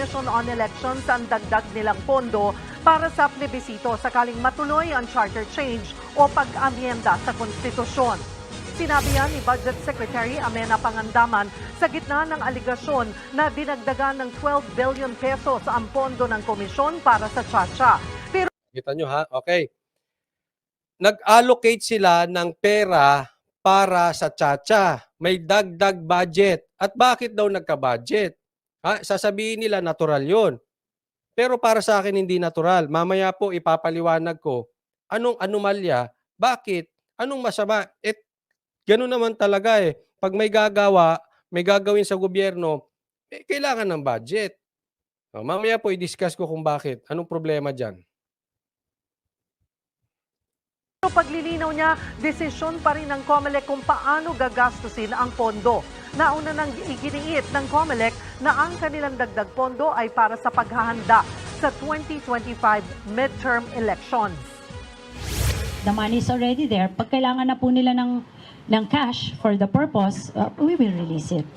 Commission on Elections ang dagdag nilang pondo para sa plebisito sakaling matuloy ang charter change o pag-amyenda sa konstitusyon. Sinabi yan ni Budget Secretary Amena Pangandaman sa gitna ng aligasyon na dinagdagan ng 12 billion pesos ang pondo ng komisyon para sa Chacha. Pero Kita nyo ha? Okay. Nag-allocate sila ng pera para sa Chacha. May dagdag budget. At bakit daw nagka-budget? Sasabihin nila natural yon. Pero para sa akin hindi natural. Mamaya po ipapaliwanag ko anong anomalya, bakit, anong masama. Gano'n naman talaga eh. Pag may gagawin sa gobyerno, kailangan ng budget. Mamaya po i-discuss ko kung bakit. Anong problema dyan? paglilinaw niya, desisyon pa rin ng COMELEC kung paano gagastusin ang pondo. Nauna nang iginiit ng COMELEC na ang kanilang dagdag pondo ay para sa paghahanda sa 2025 midterm elections. The money is already there. Pag kailangan na po nila ng cash for the purpose, we will release it.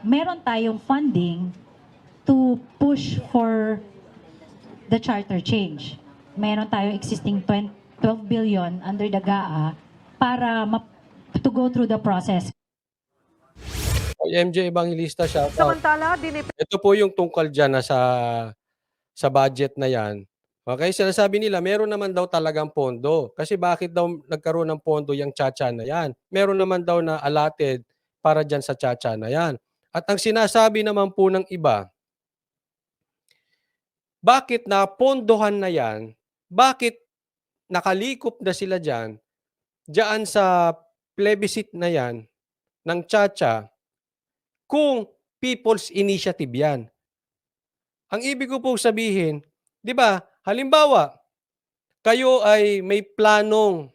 Meron tayong funding to push for the charter change. Meron tayong existing 12 billion under the GAA para to go through the process. MJ Evangelista siya. Samantala, Ito po yung tungkol dyan na sa budget na yan. Okay, sinasabi nila, meron naman daw talagang pondo. Kasi bakit daw nagkaroon ng pondo yung Chacha na yan? Meron naman daw na allotted para dyan sa Chacha na yan. At ang sinasabi naman po ng iba, bakit napondohan na yan? Bakit nakalikop na sila dyan sa plebiscite na yan ng Chacha kung People's Initiative yan? Ang ibig ko po sabihin, di ba, halimbawa, kayo ay may planong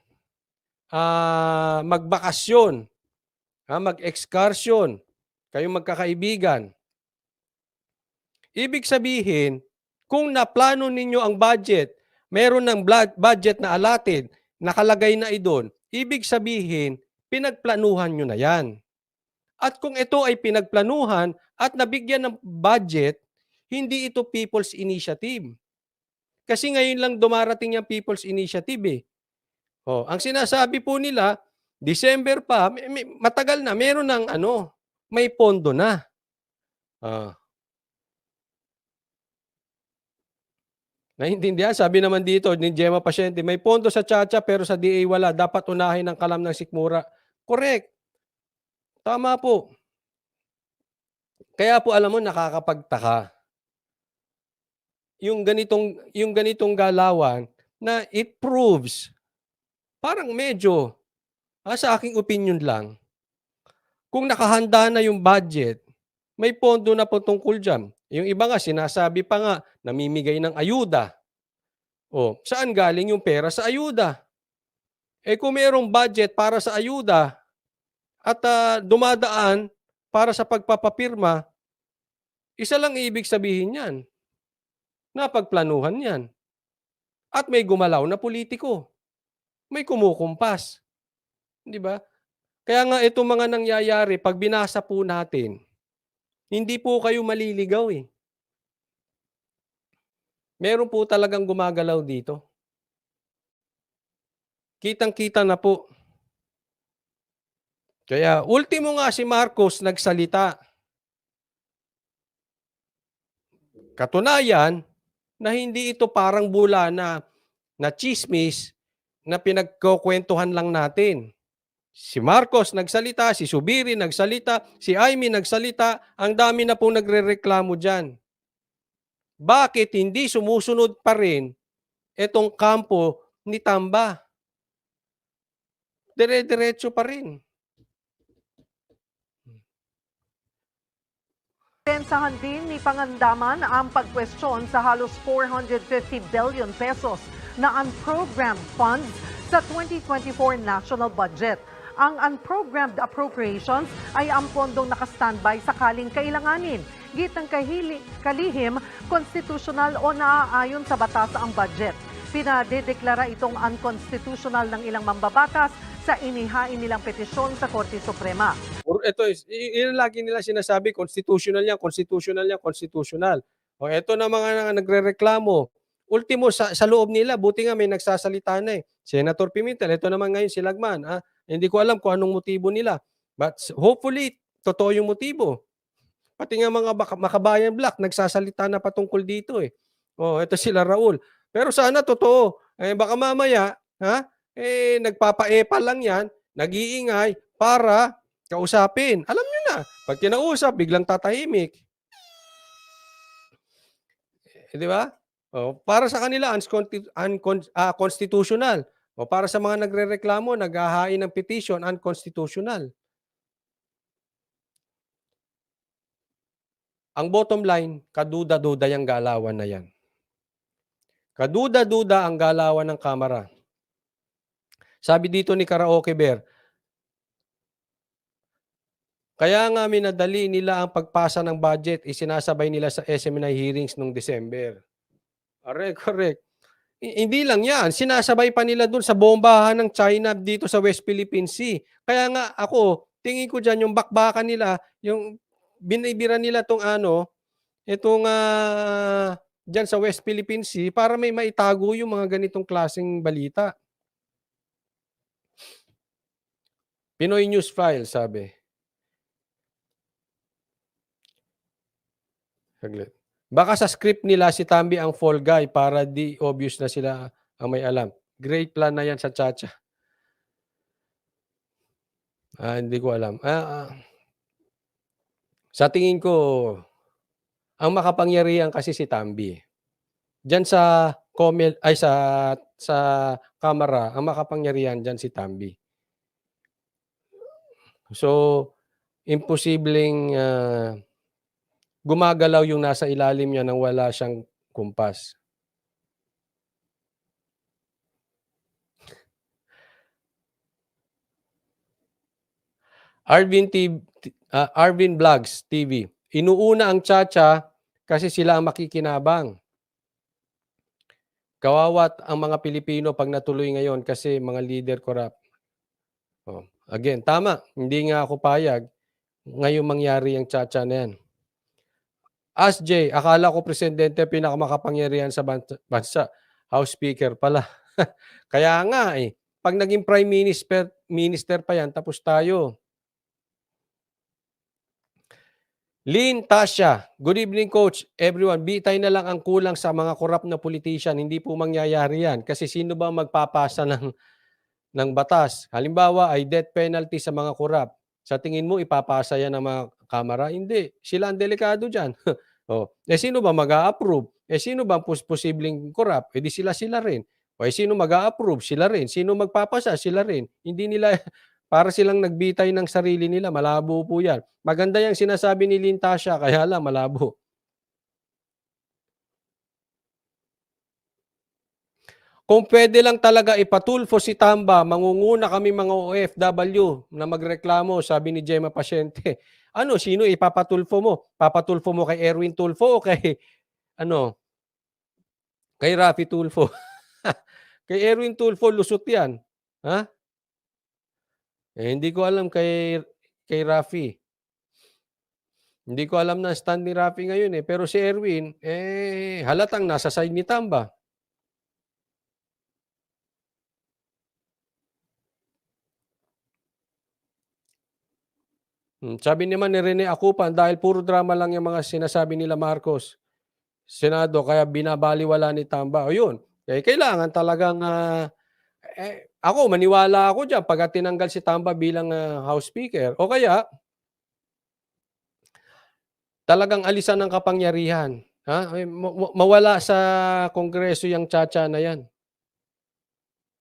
magbakasyon, mag-excursion, kayong magkakaibigan. Ibig sabihin, kung naplano ninyo ang budget, meron ng budget na allotted, nakalagay na idon, ibig sabihin, pinagplanuhan nyo na yan. At kung ito ay pinagplanuhan at nabigyan ng budget, hindi ito People's Initiative. Kasi ngayon lang dumarating yung People's Initiative eh. Ang sinasabi po nila, December pa, matagal na, meron ng may pondo na. Naintindihan? Sabi naman dito ni Gemma Pasyente, may pondo sa Chacha pero sa DA wala. Dapat unahin ang kalam ng sikmura. Correct. Tama po. Kaya po alam mo, nakakapagtaka. Yung ganitong galawan na it proves, parang medyo, sa aking opinion lang, kung nakahanda na yung budget, may pondo na po tungkol dyan. Yung iba nga, sinasabi pa nga, namimigay ng ayuda. Saan galing yung pera sa ayuda? Kung mayroong budget para sa ayuda at dumadaan para sa pagpapapirma, isa lang ibig sabihin yan. Napagplanuhan yan. At may gumalaw na politiko. May kumukumpas. Di ba? Kaya nga itong mga nangyayari, pag binasa po natin, hindi po kayo maliligaw eh. Meron po talagang gumagalaw dito. Kitang-kita na po. Kaya ultimo nga si Marcos nagsalita. Katunayan na hindi ito parang bula na chismis na pinagkukwentuhan lang natin. Si Marcos nagsalita, si Subiri nagsalita, si Aimee nagsalita, ang dami na pong nagrereklamo dyan. Bakit hindi sumusunod pa rin itong kampo ni Tamba? Dire-diretso pa rin. Pensahan din ni Pangandaman ang pagkwestiyon sa halos 450 billion pesos na unprogrammed funds sa 2024 national budget. Ang unprogrammed appropriations ay ang pondong nakastandby sakaling kailanganin. Gitang kalihim, konstitusyonal o naaayon sa batas ang budget. Pinadedeklara itong unconstitutional ng ilang mambabatas sa inihain nilang petisyon sa Korte Suprema. Ito, yun lagi nila sinasabi, constitutional yan, constitutional yan, constitutional. O eto na mga nagrereklamo. Ultimo sa loob nila, buti nga may nagsasalita na eh. Senator Pimentel, ito naman ngayon si Lagman. Hindi ko alam kung anong motibo nila. But hopefully, totoo yung motibo. Pati nga mga Makabayan Black, nagsasalita na patungkol dito eh. Oh, ito sila Raul. Pero sana totoo. Baka mamaya, nagpapaepa lang yan, nag-iingay para kausapin. Alam nyo na, pag kinausap, biglang tatahimik. Di ba? Oh, para sa kanila, unconstitutional. O para sa mga nagrereklamo, naghahain ng petition, unconstitutional. Ang bottom line, kaduda-duda yung galawan na yan. Kaduda-duda ang galawan ng Kamara. Sabi dito ni Karaoke Bear, kaya nga minadali nila ang pagpasa ng budget, isinasabay nila sa SMNI hearings noong December. Correct. Hindi lang yan, sinasabay pa nila dun sa bombahan ng China dito sa West Philippine Sea. Kaya nga ako, tingin ko dyan yung bakbakan nila, yung binibira nila itong dyan sa West Philippine Sea para may maitago yung mga ganitong klaseng balita. Pinoy News File, sabi. Saglit. Baka sa script nila si Tambi ang fall guy para di obvious na sila ang may alam. Great plan na yan sa Chacha. Hindi ko alam. Sa tingin ko, ang makapangyarihan kasi si Tambi. Diyan sa sa Kamara, ang makapangyarihan diyan si Tambi. So, imposibleng gumagalaw yung nasa ilalim niya nang wala siyang kumpas. Arvin Vlogs TV. Inuuna ang Chacha kasi sila ang makikinabang. Kawawat ang mga Pilipino pag natuloy ngayon kasi mga leader corrupt. Oh, again, tama. Hindi nga ako payag ngayong mangyari ang Chacha na yan. As Jay, akala ko presidente pinakamakapangyarihan sa bansa. House Speaker pala. Kaya nga eh. Pag naging Prime Minister pa yan, tapos tayo. Lynn Tasha, good evening coach. Everyone, bitay na lang ang kulang sa mga korap na politician. Hindi po mangyayari yan. Kasi sino ba magpapasa ng batas? Halimbawa ay death penalty sa mga korap. Sa tingin mo, ipapasa yan ng mga Kamara? Hindi. Sila ang delikado dyan. Sino ba mag-a-approve? Sino ba posibleng korap? Di sila rin. Sino mag-a-approve? Sila rin. Sino magpapasa? Sila rin. Hindi nila, para silang nagbitay ng sarili nila. Malabo po yan. Maganda yung sinasabi ni Lynn Tasha, kaya lang malabo. Kung pwede lang talaga ipatulfo si Tamba, mangunguna kami mga OFW na magreklamo, sabi ni Gemma Pasyente. Sino ipapatulfo mo? Papatulfo mo kay Erwin Tulfo o kay kay Rafi Tulfo? Kay Erwin Tulfo, lusot yan. Ha? Hindi ko alam kay Rafi. Hindi ko alam na stand ni Rafi ngayon eh. Pero si Erwin, halatang nasa side ni Tamba. Sabi naman ni Rene Acupan, dahil puro drama lang yung mga sinasabi nila Marcos, Senado, kaya binabaliwala ni Tamba. O yun, kailangan talagang, ako, maniwala ako dyan pagka tinanggal si Tamba bilang House Speaker. O kaya, talagang alisan ng kapangyarihan. Mawala sa Kongreso yung Chacha na yan.